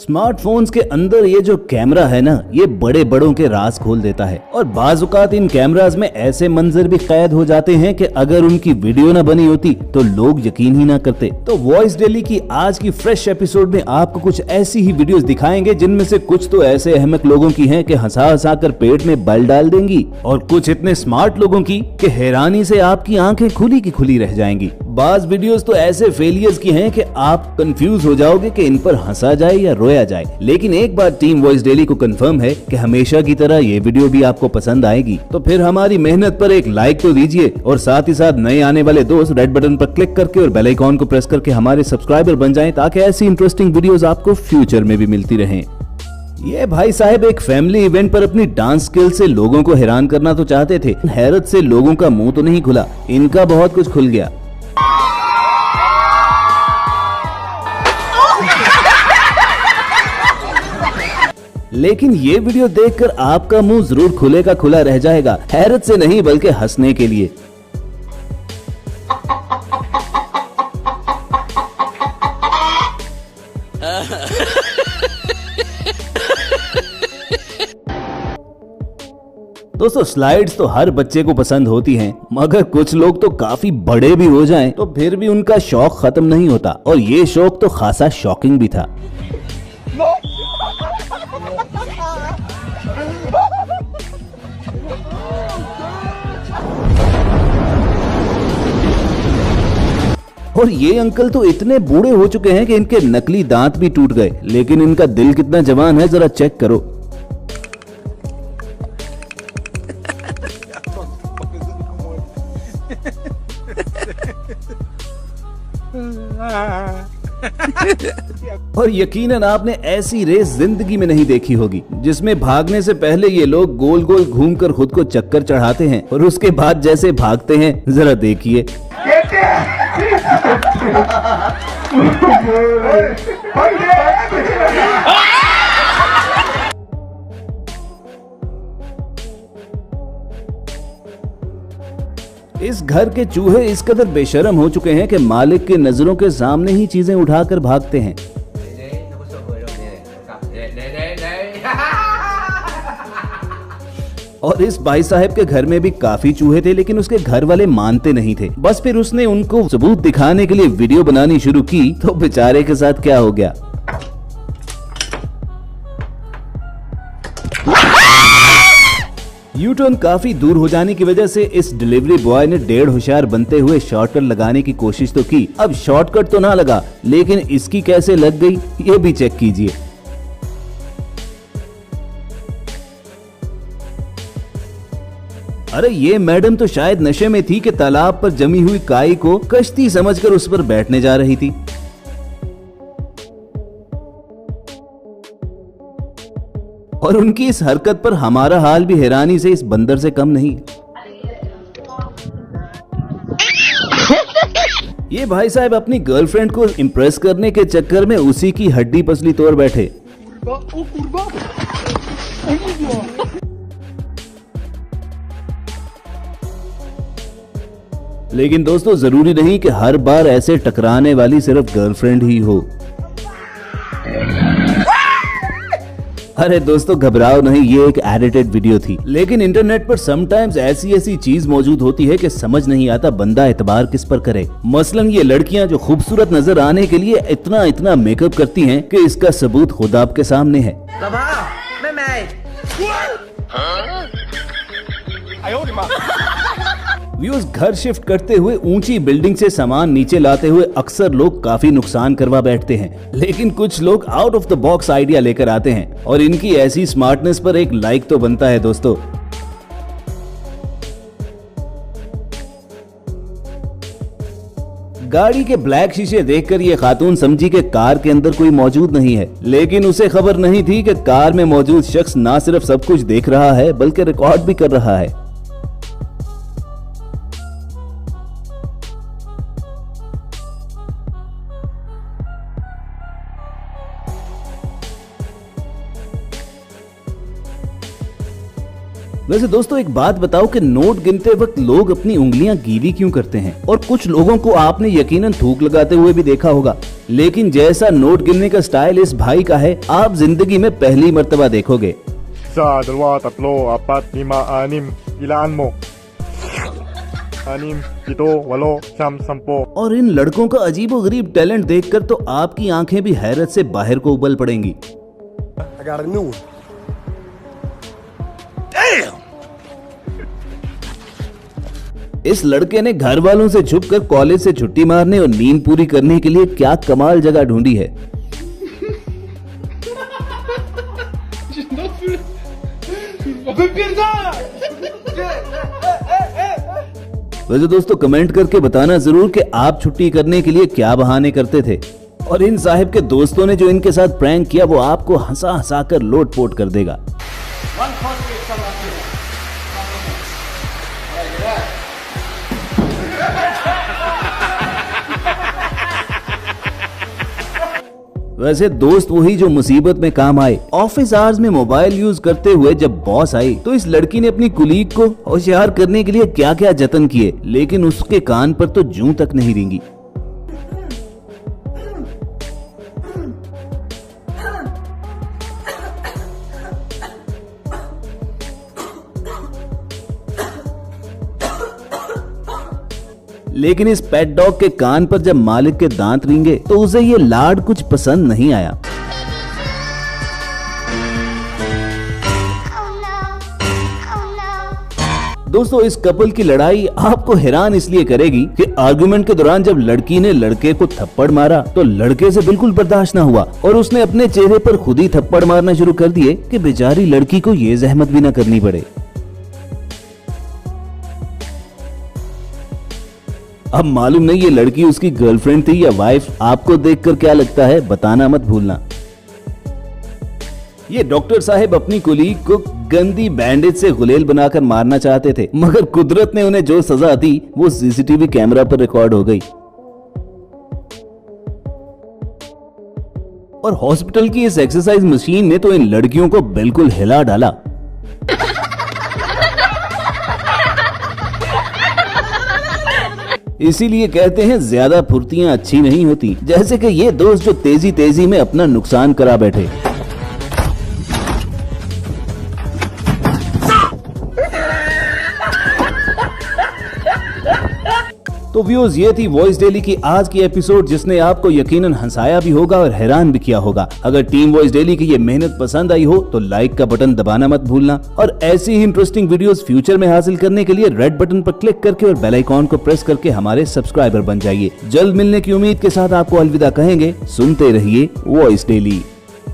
Smartphones के अंदर ये जो कैमरा है ना, ये बड़े बड़ों के राज खोल देता है और बाजुकात इन कैमरास में ऐसे मंजर भी कैद हो जाते हैं कि अगर उनकी वीडियो न बनी होती तो लोग यकीन ही ना करते। तो वॉइस डेली की आज की फ्रेश एपिसोड में आपको कुछ ऐसी ही वीडियोस दिखाएंगे जिनमें से कुछ तो ऐसे अहमक लोगों की हैं कि हंसा हंसा कर पेट में बल डाल देंगी और कुछ इतने स्मार्ट लोगों की कि हैरानी से आपकी आंखें खुली की खुली रह जाएंगी। बाज वीडियोस तो ऐसे फेलियर्स की हैं कि आप कंफ्यूज हो जाओगे कि इन पर हंसा जाए या रोया जाए। लेकिन एक बार टीम वॉइस डेली को कंफर्म है कि हमेशा की तरह ये वीडियो भी आपको पसंद आएगी। तो फिर हमारी मेहनत पर एक लाइक तो दीजिए और साथ ही साथ नए आने वाले दोस्त रेड बटन पर क्लिक करके और बेल आइकॉन को प्रेस करके हमारे सब्सक्राइबर बन जाएं ताकि ऐसी इंटरेस्टिंग वीडियोस आपको फ्यूचर में भी मिलती रहें। ये भाई साहब एक फैमिली इवेंट पर अपनी डांस स्किल से लोगों को हैरान करना तो चाहते थे, हैरत से लोगों का मुंह तो नहीं खुला, इनका बहुत कुछ खुल गया। लेकिन ये वीडियो देखकर आपका मुंह जरूर खुले का खुला रह जाएगा, हैरत से नहीं बल्कि हंसने के लिए। दोस्तों स्लाइड्स तो हर बच्चे को पसंद होती हैं, मगर कुछ लोग तो काफी बड़े भी हो जाएं तो फिर भी उनका शौक खत्म नहीं होता और ये शौक तो खासा शॉकिंग भी था। और ये अंकल तो इतने बूढ़े हो चुके हैं कि इनके नकली दांत भी टूट गए, लेकिन इनका दिल कितना जवान है जरा चेक करो। और यकीनन आपने ऐसी रेस जिंदगी में नहीं देखी होगी जिसमें भागने से पहले ये लोग गोल गोल घूमकर खुद को चक्कर चढ़ाते हैं और उसके बाद जैसे भागते हैं जरा देखिए। इस घर के चूहे इस कदर बेशर्म हो चुके हैं कि मालिक की नजरों के सामने ही चीजें उठाकर भागते हैं। और इस भाई साहब के घर में भी काफी चूहे थे, लेकिन उसके घर वाले मानते नहीं थे। बस फिर उसने उनको सबूत दिखाने के लिए वीडियो बनानी शुरू की तो बेचारे के साथ क्या हो गया। यूटर्न काफी दूर हो जाने की वजह से इस डिलीवरी बॉय ने डेढ़ होशियार बनते हुए शॉर्टकट लगाने की कोशिश तो की। अब शॉर्टकट तो ना लगा, लेकिन इसकी कैसे लग गई ये भी चेक कीजिए। अरे ये मैडम तो शायद नशे में थी कि तालाब पर जमी हुई काई को कश्ती समझकर उस पर बैठने जा रही थी। और उनकी इस हरकत पर हमारा हाल भी हैरानी से इस बंदर से कम नहीं। ये भाई साहब अपनी गर्लफ्रेंड को इम्प्रेस करने के चक्कर में उसी की हड्डी पसली तोड़ बैठे। लेकिन दोस्तों जरूरी नहीं कि हर बार ऐसे टकराने वाली सिर्फ गर्लफ्रेंड ही हो। अरे दोस्तों घबराओ नहीं, ये एक एडिटेड वीडियो थी, लेकिन इंटरनेट पर समटाइम्स ऐसी चीज मौजूद होती है कि समझ नहीं आता बंदा एतबार किस पर करे। मसलन ये लड़कियां जो खूबसूरत नजर आने के लिए इतना मेकअप करती हैं कि इसका सबूत खुद आपके सामने है। व्यूअर्स घर शिफ्ट करते हुए ऊंची बिल्डिंग से सामान नीचे लाते हुए अक्सर लोग काफी नुकसान करवा बैठते हैं, लेकिन कुछ लोग out of the box idea लेकर आते हैं और इनकी ऐसी स्मार्टनेस पर एक लाइक तो बनता है दोस्तों। गाड़ी के ब्लैक शीशे देखकर ये खातून समझी कि कार के अंदर कोई मौजूद नहीं है, लेकिन उसे खबर नहीं थी कि कार में मौजूद शख्स ना सिर्फ सब कुछ देख रहा है बल्कि रिकॉर्ड भी कर रहा है। वैसे दोस्तों एक बात बताओ कि नोट गिनते वक्त लोग अपनी उंगलियां गीली क्यों करते हैं? और कुछ लोगों को आपने यकीनन थूक लगाते हुए भी देखा होगा। लेकिन जैसा नोट गिनने का स्टाइल इस भाई का है, आप जिंदगी में पहली मर्तबा देखोगे। 1, 2, 3, 4, 5, 6, ilaan mo? 6, 7, 8, 9, 10। और इन लड़कों का अजीबोगरीब टैलेंट देखकर तो आपकी आंखें भी हैरत से बाहर को उबल पड़ेंगी। I got a new one. इस लड़के ने घर वालों से छुपकर कॉलेज से छुट्टी मारने और नींद पूरी करने के लिए क्या कमाल जगह ढूंढी है। वैसे दोस्तों कमेंट करके बताना जरूर कि आप छुट्टी करने के लिए क्या बहाने करते थे, और इन साहिब के दोस्तों ने जो इनके साथ प्रैंक किया वो आपको हंसा हंसा कर लोटपोट कर देगा। वैसे दोस्त वही जो मुसीबत में काम आए। ऑफिस आवर्स में मोबाइल यूज करते हुए जब बॉस आई तो इस लड़की ने अपनी कुलीग को होशियार करने के लिए क्या क्या जतन किए, लेकिन उसके कान पर तो जूं तक नहीं रेंगी। लेकिन इस पेट डॉग के कान पर जब मालिक के दांत रेंगे तो उसे ये लाड कुछ पसंद नहीं आया। दोस्तों इस कपल की लड़ाई आपको हैरान इसलिए करेगी कि आर्गुमेंट के दौरान जब लड़की ने लड़के को थप्पड़ मारा तो लड़के से बिल्कुल बर्दाश्त न हुआ और उसने अपने चेहरे पर खुद ही थप्पड़ मारना शुरू कर दिए कि बेचारी लड़की को ये जहमत भी न करनी पड़े। अब मालूम नहीं ये लड़की उसकी गर्लफ्रेंड थी या वाइफ, आपको देखकर क्या लगता है बताना मत भूलना। ये डॉक्टर साहब अपनी कुलीग को गंदी बैंडेज से गुलेल बनाकर मारना चाहते थे, मगर कुदरत ने उन्हें जो सजा दी वो सीसीटीवी कैमरा पर रिकॉर्ड हो गई। और हॉस्पिटल की इस एक्सरसाइज मशीन ने तो इन लड़कियों को बिल्कुल हिला डाला। इसीलिए कहते हैं ज्यादा फुर्तियां अच्छी नहीं होती, जैसे कि ये दोस्त जो तेजी तेजी में अपना नुकसान करा बैठे। तो व्यूअर्स ये थी वॉइस डेली की आज की एपिसोड, जिसने आपको यकीनन हंसाया भी होगा और हैरान भी किया होगा। अगर टीम वॉइस डेली की ये मेहनत पसंद आई हो तो लाइक का बटन दबाना मत भूलना, और ऐसी ही इंटरेस्टिंग वीडियोस फ्यूचर में हासिल करने के लिए रेड बटन पर क्लिक करके और बेल आइकॉन को प्रेस करके हमारे सब्सक्राइबर बन जाइए। जल्द मिलने की उम्मीद के साथ आपको अलविदा कहेंगे। सुनते रहिए वॉइस डेली।